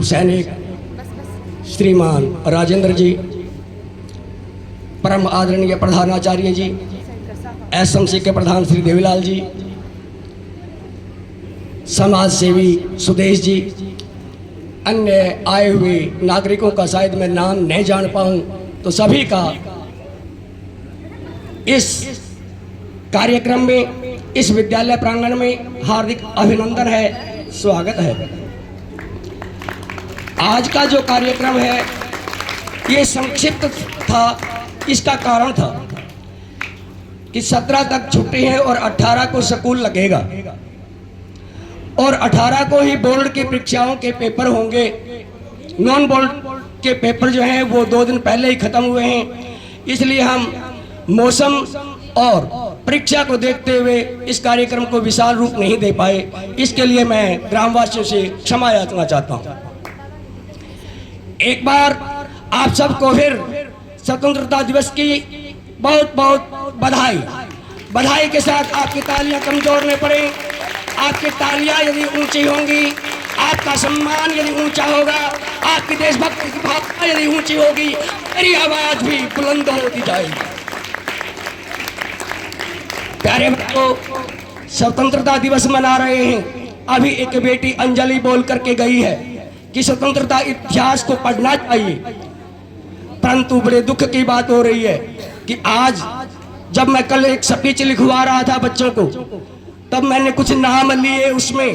सैनिक श्रीमान राजेंद्र जी, परम आदरणीय प्रधानाचार्य जी, एसएमसी के प्रधान श्री देवीलाल जी, समाज सेवी सुदेश जी, अन्य आए हुए नागरिकों का शायद मैं नाम नहीं जान पाऊं, तो सभी का इस कार्यक्रम में, इस विद्यालय प्रांगण में हार्दिक अभिनंदन है, स्वागत है। आज का जो कार्यक्रम है ये संक्षिप्त था। इसका कारण था कि 17 तक छुट्टी है और 18 को स्कूल लगेगा और 18 को ही बोर्ड की परीक्षाओं के पेपर होंगे। नॉन बोर्ड के पेपर जो हैं वो 2 दिन पहले ही खत्म हुए हैं, इसलिए हम मौसम और परीक्षा को देखते हुए इस कार्यक्रम को विशाल रूप नहीं दे पाए। इसके लिए मैं ग्रामवासियों से क्षमा याचना चाहता हूँ। एक बार आप सबको फिर स्वतंत्रता दिवस की बहुत बहुत बधाई। बधाई के साथ आपकी तालियां कमजोर न पड़े। आपकी तालियां यदि ऊंची होंगी, आपका सम्मान यदि ऊंचा होगा, आपकी देशभक्ति की भावना यदि ऊंची होगी, मेरी आवाज भी बुलंद होती जाएगी। प्यारे बच्चों, स्वतंत्रता दिवस मना रहे हैं। अभी एक बेटी अंजलि बोल करके गई है कि स्वतंत्रता इतिहास को पढ़ना चाहिए, परंतु बड़े दुख की बात हो रही है कि आज जब मैं कल एक स्पीच लिखवा रहा था बच्चों को, तब मैंने कुछ नाम लिए उसमें,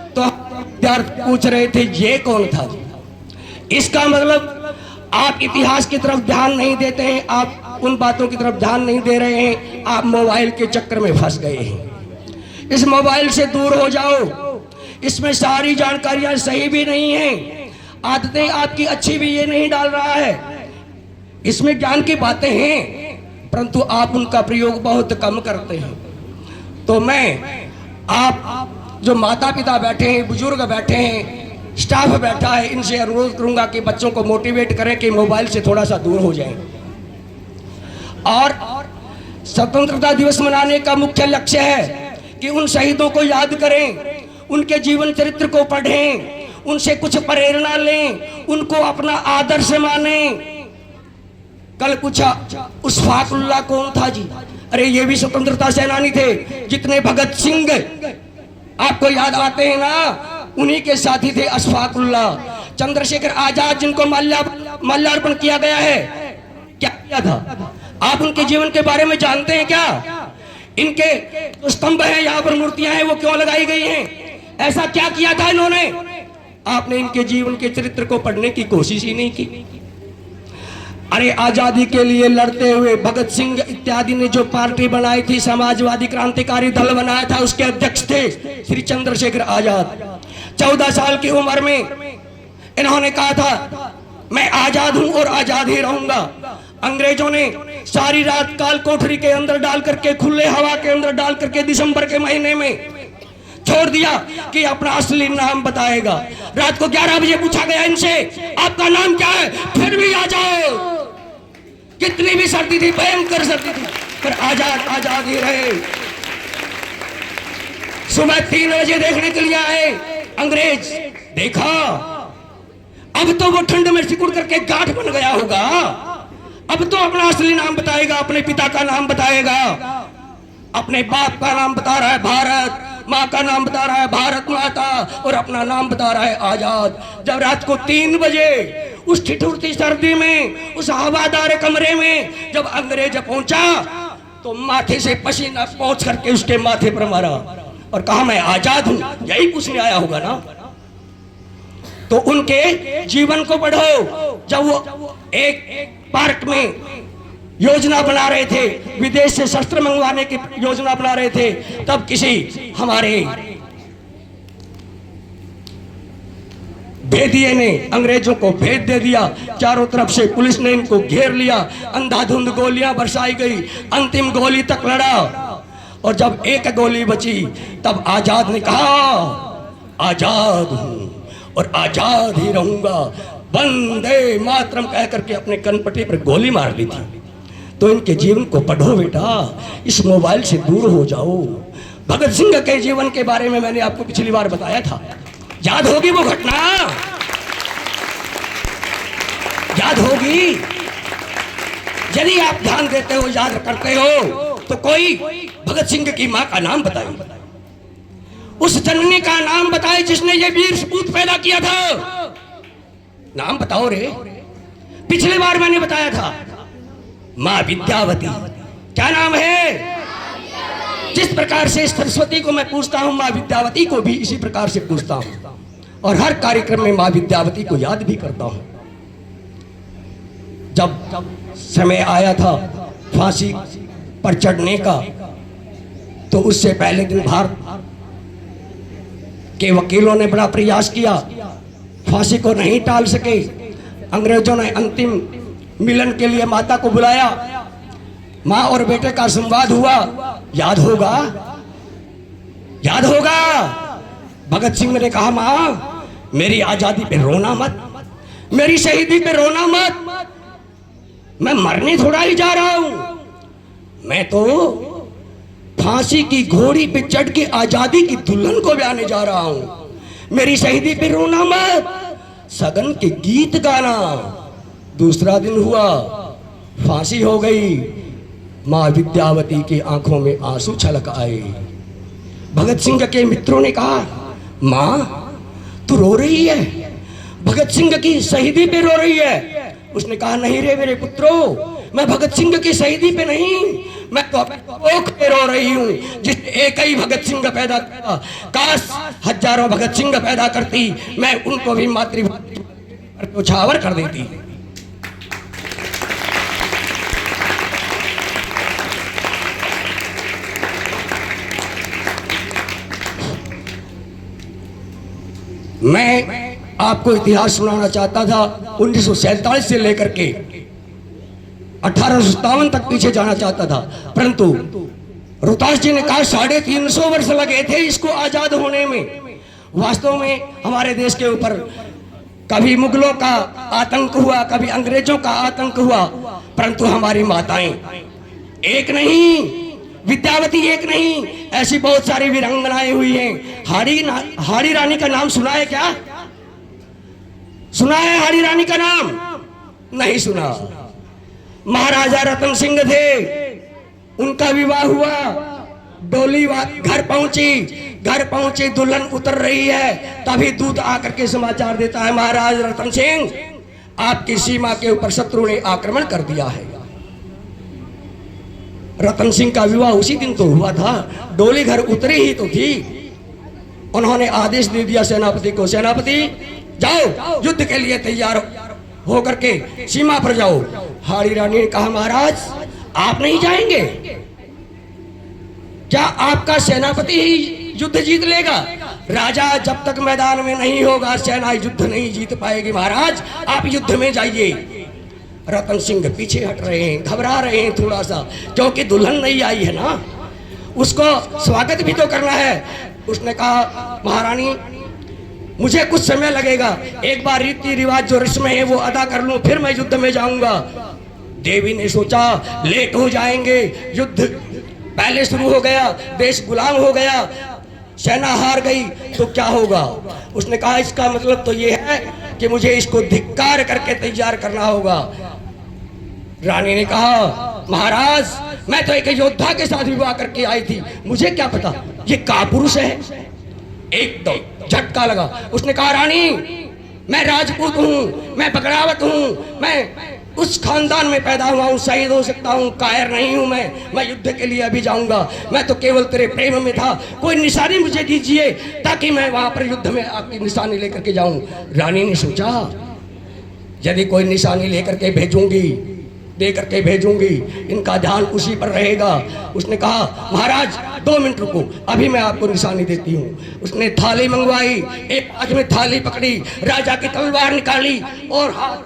तो विद्यार्थी पूछ रहे थे ये कौन था। इसका मतलब आप इतिहास की तरफ ध्यान नहीं देते हैं, आप उन बातों की तरफ ध्यान नहीं दे रहे हैं, आप मोबाइल के चक्कर में फंस गए हैं। इस मोबाइल से दूर हो जाओ। इसमें सारी जानकारियां सही भी नहीं हैं, आदतें आपकी अच्छी भी ये नहीं डाल रहा है। इसमें ज्ञान की बातें हैं, परंतु आप उनका प्रयोग बहुत कम करते हैं। तो मैं आप जो माता पिता बैठे हैं, बुजुर्ग बैठे हैं, स्टाफ बैठा है, इनसे अनुरोध करूंगा कि बच्चों को मोटिवेट करें कि मोबाइल से थोड़ा सा दूर हो जाएं। और स्वतंत्रता दिवस मनाने का मुख्य लक्ष्य है कि उन शहीदों को याद करें, उनके जीवन चरित्र को पढ़ें, उनसे कुछ प्रेरणा लें, उनको अपना आदर्श मानें। कल पूछा अशफाकुल्लाह कौन था जी? अरे ये भी स्वतंत्रता सेनानी थे। जितने भगत सिंह आपको याद आते हैं ना, उन्हीं के साथी थे अशफाकुल्लाह। चंद्रशेखर आजाद जिनको माल्यार्पण किया गया है, क्या किया था? आप उनके जीवन के बारे में जानते हैं क्या? इनके जो स्तंभ हैं, यहाँ पर मूर्तियां हैं, वो क्यों लगाई गई हैं? ऐसा क्या किया था इन्होंने? आपने इनके जीवन के चरित्र को पढ़ने की कोशिश ही नहीं की। अरे आजादी के लिए लड़ते हुए भगत सिंह इत्यादि ने जो पार्टी बनाई थी, समाजवादी क्रांतिकारी दल बनाया था, उसके अध्यक्ष थे श्री चंद्रशेखर आजाद। 14 साल की उम्र में इन्होंने कहा था मैं आजाद हूं और आजाद ही रहूंगा। अंग्रेजों ने सारी रात काल कोठरी के अंदर डाल करके, खुले हवा के अंदर डाल करके दिसंबर के महीने में छोड़ दिया कि अपना असली नाम बताएगा। रात को 11 बजे पूछा गया इनसे आपका नाम क्या है? फिर भी आजाद। कितनी भी सर्दी थी, भयंकर सर्दी थी, पर आजाद आजाद ही रहे। सुबह 3 बजे देखने के लिए आए अंग्रेज, देखा अब तो वो ठंड में सिकुड़ करके गांठ बन गया होगा, अब तो अपना असली नाम बताएगा, अपने पिता का नाम बताएगा, अपने बाप का नाम बता रहा है भारत, माँ का नाम बता रहा है भारत माता, और अपना नाम बता रहा है आजाद। जब रात को 3 बजे उस ठिठुरती सर्दी में, उस हवादार कमरे में जब अंग्रेज पहुंचा, तो माथे से पसीना पहुंच करके उसके माथे पर मारा और कहा मैं आजाद हूं। यही पूछने आया होगा ना। तो उनके जीवन को पढ़ो। जब वो एक पार्क में योजना बना रहे थे, विदेश से शस्त्र मंगवाने की योजना बना रहे थे, तब किसी हमारे भेदिए ने अंग्रेजों को भेद दे दिया। चारों तरफ से पुलिस ने इनको घेर लिया, अंधाधुंध गोलियां बरसाई गई, अंतिम गोली तक लड़ा, और जब एक गोली बची तब आजाद ने कहा आजाद हूं और आजाद ही रहूंगा, वंदे मातरम कह करके अपने कनपटी पर गोली मार ली थी। तो इनके जीवन को पढ़ो बेटा, इस मोबाइल से दूर हो जाओ। भगत सिंह के जीवन के बारे में मैंने आपको पिछली बार बताया था, याद होगी वो घटना। याद होगी। यदि आप ध्यान देते हो, याद करते हो, तो कोई भगत सिंह की मां का नाम बताइए, उस जननी का नाम बताए जिसने ये वीर सपूत पैदा किया था। नाम बताओ रे। पिछले बार मैंने बताया था मां विद्यावती। क्या नाम है? जिस प्रकार से सरस्वती को मैं पूछता हूं, मां विद्यावती को भी इसी प्रकार से पूछता हूं, और हर कार्यक्रम में मां विद्यावती को याद भी करता हूं। जब समय आया था फांसी पर चढ़ने का, तो उससे पहले दिन भारत के वकीलों ने बड़ा प्रयास किया, फांसी को नहीं टाल सके। अंग्रेजों ने अंतिम मिलन के लिए माता को बुलाया, मां और बेटे का संवाद हुआ। याद होगा, याद होगा। भगत सिंह ने कहा, मां मेरी आजादी पे रोना मत, मेरी शहीदी पे रोना मत, मैं मरने थोड़ा ही जा रहा हूं, मैं तो फांसी की घोड़ी पे चढ़ के आजादी की दुल्हन को ब्याने जा रहा हूं, मेरी शहीदी पे रोना मत, सगन के गीत गाना। दूसरा दिन हुआ, फांसी हो गई। मां विद्यावती की आंखों में आंसू छलक आए। भगत सिंह के मित्रों ने कहा, मां तू रो रही है, भगत सिंह की शहीदी पे रो रही है। उसने कहा, नहीं रे मेरे पुत्रों, मैं भगत सिंह की शहीदी पे नहीं, मैं तो ओख पे रो रही हूं, जिसने एक ही भगत सिंह पैदा किया। काश हजारों भगत सिंह पैदा करती, मैं उनको भी मातृभूमि पर उछावर कर देती। मैं आपको इतिहास सुनाना चाहता था 1947 से लेकर के 1857 तक पीछे जाना चाहता था, परंतु रोहतास जी ने कहा 350 वर्ष लगे थे इसको आजाद होने में। वास्तव में हमारे देश के ऊपर कभी मुगलों का आतंक हुआ, कभी अंग्रेजों का आतंक हुआ, परंतु हमारी माताएं एक नहीं, विद्यावती एक नहीं, ऐसी बहुत सारी वीरांगनाएं हुई हैं। हाड़ी रानी का नाम सुना है क्या? सुना है हाड़ी रानी का नाम? नहीं सुना। महाराजा रतन सिंह थे, उनका विवाह हुआ, डोली घर पहुंची, दुल्हन उतर रही है, तभी दूत आकर के समाचार देता है, महाराज रतन सिंह आपकी सीमा के ऊपर शत्रु ने आक्रमण कर दिया है। रतन सिंह का विवाह उसी दिन तो हुआ था, डोली घर उतरी ही तो थी। उन्होंने आदेश दे दिया सेनापति को, सेनापति जाओ युद्ध के लिए तैयार हो करके सीमा पर जाओ। हाड़ी रानी ने कहा, महाराज आप नहीं जाएंगे क्या? आपका सेनापति ही युद्ध जीत लेगा? राजा जब तक मैदान में नहीं होगा सेना युद्ध नहीं जीत पाएगी। महाराज आप युद्ध में जाइए। रतन सिंह पीछे हट रहे हैं, घबरा रहे हैं थोड़ा सा, क्योंकि दुल्हन नहीं आई है ना, उसको स्वागत भी तो करना है। उसने कहा, महारानी मुझे कुछ समय लगेगा, एक बार रीति रिवाज जो रस्में हैं वो अदा कर लूं, फिर मैं युद्ध में जाऊंगा। देवी ने सोचा लेट हो जाएंगे, युद्ध पहले शुरू हो गया, देश गुलाम हो गया, सेना हार गई तो क्या होगा। उसने कहा, इसका मतलब तो ये है कि मुझे इसको धिक्कार करके तैयार करना होगा। रानी ने कहा, महाराज मैं तो एक योद्धा के साथ विवाह करके आई थी, मुझे क्या पता ये कापुरुष है। एकदम झटका लगा। उसने कहा, रानी मैं राजपूत हूं, मैं बगड़ावत हूं, मैं उस खानदान में पैदा हुआ हूं, शहीद हो सकता हूं, कायर नहीं हूं मैं युद्ध के लिए अभी जाऊंगा, मैं तो केवल तेरे प्रेम में था, कोई निशानी मुझे दीजिए ताकि मैं वहां पर युद्ध में आपकी निशानी लेकर के जाऊं। रानी ने सोचा यदि कोई निशानी लेकर के दे करके भेजूंगी, इनका ध्यान उसी पर रहेगा। उसने कहा, महाराज 2 मिनट रुको, अभी मैं आपको निशानी देती हूँ। उसने थाली मंगवाई, एक हाथ में थाली पकड़ी, राजा की तलवार निकाली और हाथ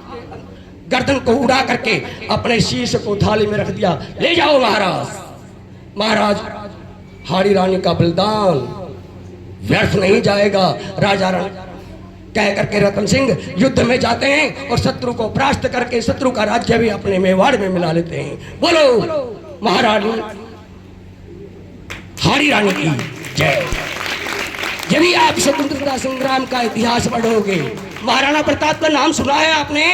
गर्दन को उड़ा करके अपने शीश को थाली में रख दिया। ले जाओ महाराज। महाराज हाड़ी रानी का बलिदान व्यर्थ नहीं जाएगा। राजा कह करके रतन सिंह युद्ध में जाते हैं और शत्रु को परास्त करके शत्रु का राज्य भी अपने मेवाड़ में मिला लेते हैं। बोलो महारानी हाड़ी रानी की जय। यदि आप स्वतंत्रता संग्राम का इतिहास पढ़ोगे, महाराणा प्रताप का नाम सुना है आपने?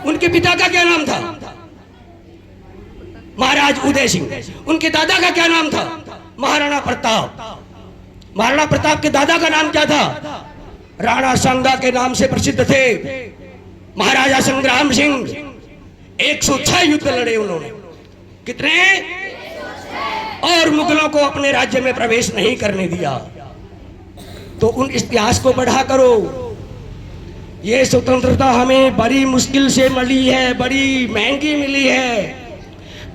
उनके पिता का क्या नाम था? महाराज उदय सिंह। उनके दादा का क्या नाम था? महाराणा प्रताप। महाराणा प्रताप के दादा का नाम क्या था? राणा सांगा के नाम से प्रसिद्ध थे। महाराजा संग्राम सिंह 106 युद्ध लड़े उन्होंने। कितने? और मुगलों को अपने राज्य में प्रवेश नहीं करने दिया। तो उन इतिहास को पढ़ा करो। ये स्वतंत्रता हमें बड़ी मुश्किल से मिली है, बड़ी महंगी मिली है,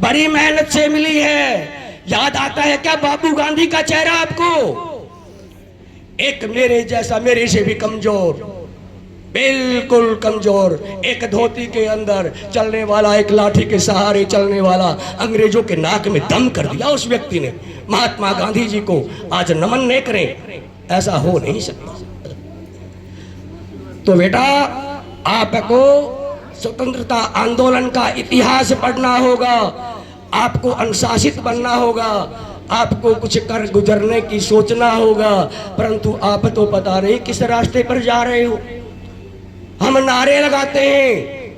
बड़ी मेहनत से मिली है। याद आता है क्या बाबू गांधी का चेहरा आपको? एक मेरे जैसा, मेरे से भी कमजोर, बिल्कुल कमजोर, एक धोती के अंदर चलने वाला, एक लाठी के सहारे चलने वाला, अंग्रेजों के नाक में दम कर दिया उस व्यक्ति ने। महात्मा गांधी जी को आज नमन नहीं करें, ऐसा हो नहीं सकता। तो बेटा, आपको स्वतंत्रता आंदोलन का इतिहास पढ़ना होगा, आपको अनुशासित बनना होगा, आपको कुछ कर गुजरने की सोचना होगा। परंतु आप तो पता नहीं किस रास्ते पर जा रहे हो। हम नारे लगाते हैं,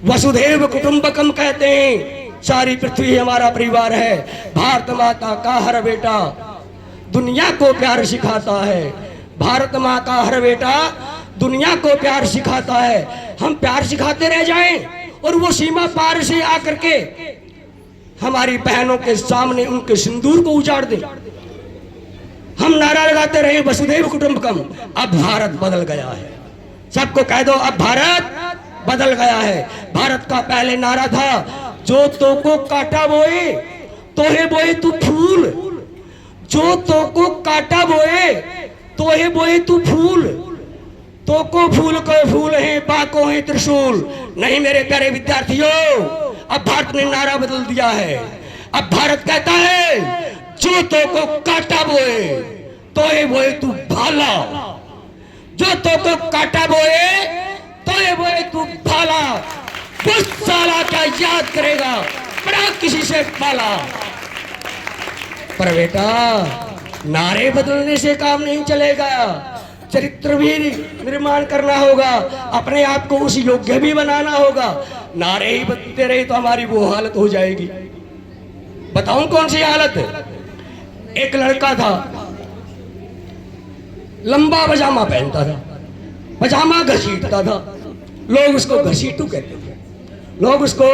वसुधैव कुटुंबकम कहते हैं, सारी पृथ्वी हमारा परिवार है। भारत माता का हर बेटा दुनिया को प्यार सिखाता है। भारत माँ का हर बेटा दुनिया को प्यार सिखाता है। हम प्यार सिखाते रह जाएं और वो सीमा पार से आकर के हमारी बहनों के सामने उनके सिंदूर को उजाड़ दे। हम नारा लगाते रहे वसुधैव कुटुंबकम। अब भारत बदल गया है। सबको कह दो, अब भारत बदल गया है। भारत का पहले नारा था, जो तो को काटा बोए तोहे बोए तू फूल, जो तो को काटा बोए तोहे बोए तू फूल, तो को फूल को फूल है, बाको है त्रिशूल। नहीं मेरे प्यारे विद्यार्थियों, अब भारत ने नारा बदल दिया है। अब भारत कहता है, जो तो को काटा बोए तोहे बोए तू भाला, जो तो को काटा बोए तोहे बोए तू भाला। कुछ साला क्या याद करेगा, बड़ा किसी से पाला। पर बेटा, नारे बदलने से काम नहीं चलेगा, चरित्र भी निर्माण करना होगा, अपने आप को उस योग्य भी बनाना होगा। नारे ही बदलते रहे तो हमारी वो हालत हो जाएगी। बताऊं कौन सी हालत? एक लड़का था, लंबा पजामा पहनता था, पजामा घसीटता था, लोग उसको घसीटू कहते थे, लोग उसको।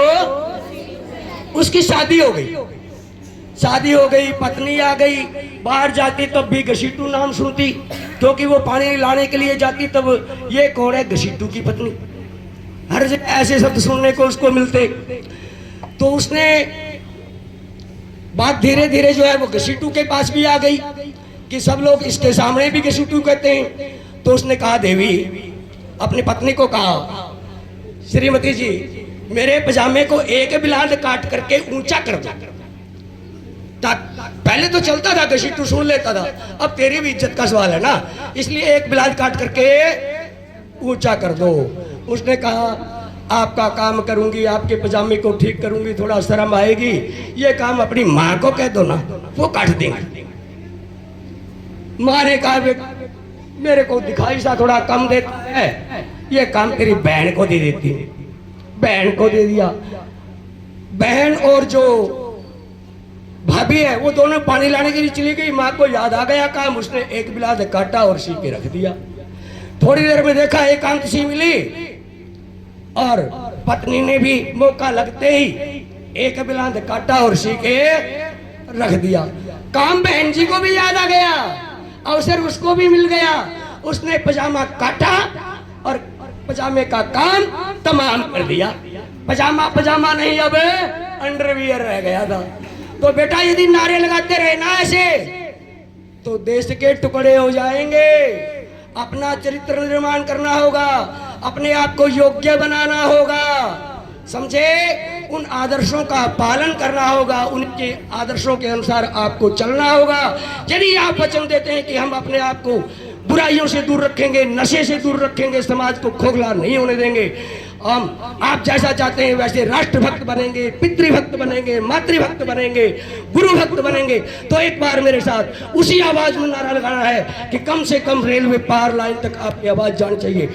उसकी शादी हो गई, शादी हो गई, पत्नी आ गई, बाहर जाती तब भी घसीटू नाम सुनती, क्योंकि वो पानी लाने के लिए जाती तब ये कौन है, घसीटू की पत्नी। हर जगह ऐसे शब्द सुनने को उसको मिलते। तो उसने बात धीरे धीरे जो है वो घसीटू के पास भी आ गई कि सब लोग इसके सामने भी घसीटू कहते हैं। तो उसने कहा, देवी, अपनी पत्नी को कहा, श्रीमती जी, मेरे पजामे को एक बिलांड काट करके ऊंचा कर दो। पहले तो चलता था, घसीटू सुन लेता था, अब तेरी भी इज्जत का सवाल है ना, इसलिए एक बिलांड काट करके ऊंचा कर दो। उसने कहा, आपका काम करूंगी, आपके पजामे को ठीक करूंगी, थोड़ा शर्म आएगी, ये काम अपनी माँ को कह दो ना, वो काट देंगे। माँ ने कहा, मेरे को दिखाई सा थोड़ा कम देता है, ये काम तेरी बहन को दे देती है। बहन को दे दिया। बहन और जो भाभी है वो दोनों पानी लाने के लिए चली गई। माँ को याद आ गया काम, उसने एक बिलाद काटा और सी के रख दिया। थोड़ी देर में देखा एकांत सी मिली और पत्नी ने भी मौका लगते ही एक बिलाद काटा और सी के रख दिया। काम बहन जी को भी याद आ गया, अवसर उसको भी मिल गया। उसने पजामा काटा और पजामे का काम तमाम कर दिया। पजामा पजामा नहीं, अब अंडरवियर रह गया था। तो बेटा, यदि नारे लगाते रहे ना ऐसे, तो देश के टुकड़े हो जाएंगे। अपना चरित्र निर्माण करना होगा, अपने आप को योग्य बनाना होगा, समझे? उन आदर्शों का पालन करना होगा, उनके आदर्शों के अनुसार आपको चलना होगा। यदि आप वचन देते हैं कि हम अपने आप को बुराइयों से दूर रखेंगे, नशे से दूर रखेंगे, समाज को खोखला नहीं होने देंगे, हम आप जैसा चाहते हैं वैसे राष्ट्रभक्त बनेंगे, पितृभक्त बनेंगे, मातृभक्त बनेंगे, गुरु भक्त बनेंगे, तो एक बार मेरे साथ उसी आवाज में नारा लगाना है कि कम से कम रेलवे पार लाइन तक आपकी आवाज जानी चाहिए।